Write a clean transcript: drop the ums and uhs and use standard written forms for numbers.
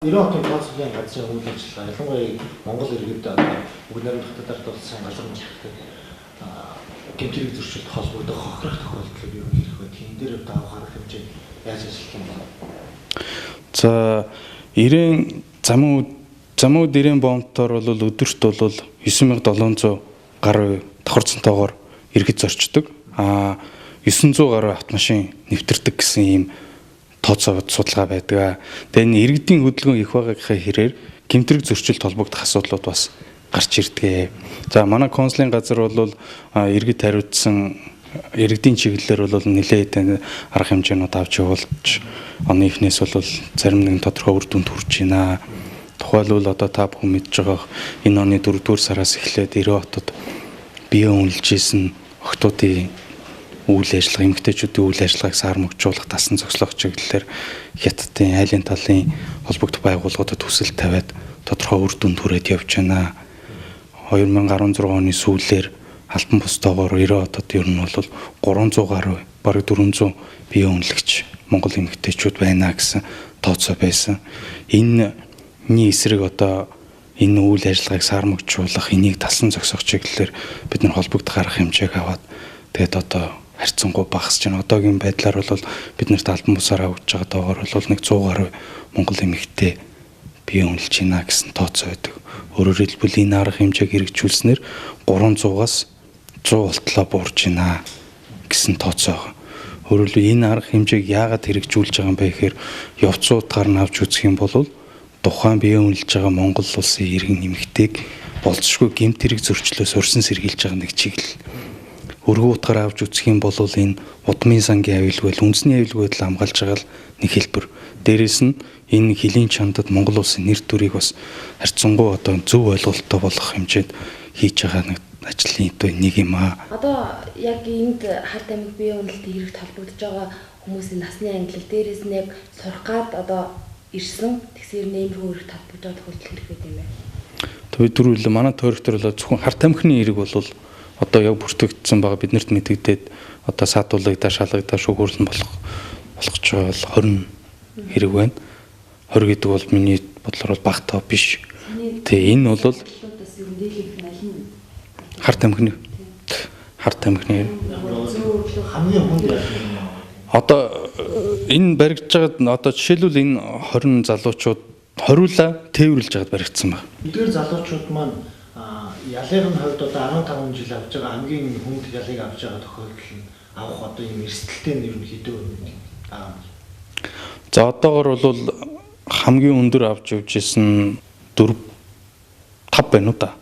90 оны тооцоолын газрын үйл ажиллагаа ялангуяа Монгол иргэд бүгд найрамд хатад болсон газар нутагт гэмтрийг зөрчилд холбогдох хохирох тохиолдол юу хэрэг вэ? Тийм дээр даав гарах хэмжээ яаж ажиллах юм бэ? За 90 замууд 90 бомбтоор бол өдөрт бол 9700 гаруй давхарцантайгаар иргэд зорчдог. 900 гаруй автомашин нэвтэрдэг гэсэн ийм тооцоогод судалгаа байдаг. Тэгээ энэ иргэдийн хөдөлгөөн их байгаагийнхаа хэрээр гэмтрэг зөрчилд холбогдох асуудлууд бас гарч ирдэг. За манай консулын газар бол иргэд хариуцсан иргэдийн чиглэлээр бол нэлээд арга хэмжээнүүд авч явуулж оны эхнээс бол зарим нэгэн тодорхой үр дүнд хүрч байна. Тухайлбал одоо та бүхэн мэдж байгаа энэ оны 4-р сараас эхлээд 90 хотод бие үнэлжсэн охтуудын үйл ажиллагаа, эмэгтэйчүүдийн үйл ажиллагааг саармөгжүүлэх дасан зохицох чиглэлээр хятадын айлын талын холбогдох байгууллагуудад хүсэлт тавиад тодорхой үр дүнд хүрээд явж байна. 2016 оны сүүлээр албан бустойгоор 90 хотод ер нь бол 300 гаруй, бараг 400 бие үнэлэгч Монгол эмэгтэйчүүд байна гэсэн тооцоо байсан. Энэний эсрэг одоо энэ үйл ажиллагааг саармөгжүүлэх, энийг дасан зохицох чиглэлээр бид нар холбогдох арга хэмжээг аваад тэгээд одоо харьцангуй багасж байна. Одоогийн байдлаар бол бид нарт албан бусаараа өгч байгаа доогоор бол 100 гаруй Монгол эмэгтэй бие үнэлж байна гэсэн тооцоо байдаг. Өөрөөр хэлбэл энэ арга хэмжээг хэрэгжүүлснээр 300-аас 100 болтлоо буурж байна гэсэн тооцоо. Өөрөөр хэлбэл энэ арга хэмжээг яагаад хэрэгжүүлж байгаа юм бэ гэхээр явцуудаар нь авч үзэх юм бол тухайн бие үнэлж байгаа Монгол улсын иргэн эмэгтэйг болцшгүй гэмт хэрэг зөрчлөөс урьсан сэргийлж байгаа нэг чиглэл. Өргөн утгаар авч үзэх юм бол энэ удмын сангийн аюулгүй үндэсний аюулгүй байдал хамгаалж байгаа л нэг хэлбэр. Дээрээс нь энэ хилийн чандад Монгол улсын нэр төрийг бас харьцангуй одоо зөв ойлголттой болгох хэмжээнд хийж байгаа нэг ажлын нэг юм аа. Одоо яг энд харт амьд бие үнэлтийн хэрэгт холбогдож байгаа хүмүүсийн насны ангилал дээрээс нь яг сурах гад одоо ирсэн тэгсэр нэмэрхүү хэрэгт холбогдож байгаа тохиолдол хэрэг байд юм байна. Тэгээд түрүүлээ манай тойрогтор бол зөвхөн харт амьхны хэрэг бол одоо яг бүртгэгдсэн байгаа биднэрт мэдэгдээд одоо саатуулагдаа шалгагдаа шүүхөрлөн болгож байгаа бол 20 хэрэг байна. 20 гэдэг бол миний бодлоор бага тоо биш. Тэгээ энэ бол харт амьхны хамгийн хүнд одоо энэ баригдж байгаа одоо жишээлбэл энэ 20 залуучууд хориулаа тээвэрлж байгаад баригдсан байна. Эдгээр залуучууд маань ялын хувьд одоо 15 жил авч байгаа хамгийн хүнд ялыг авч байгаа тохиолдол нь авах одоо юм эрсдэлтэй нь ерөнхийдөө аа. За одоогор бол хамгийн өндөр авч явж исэн 4 5 байна уу та.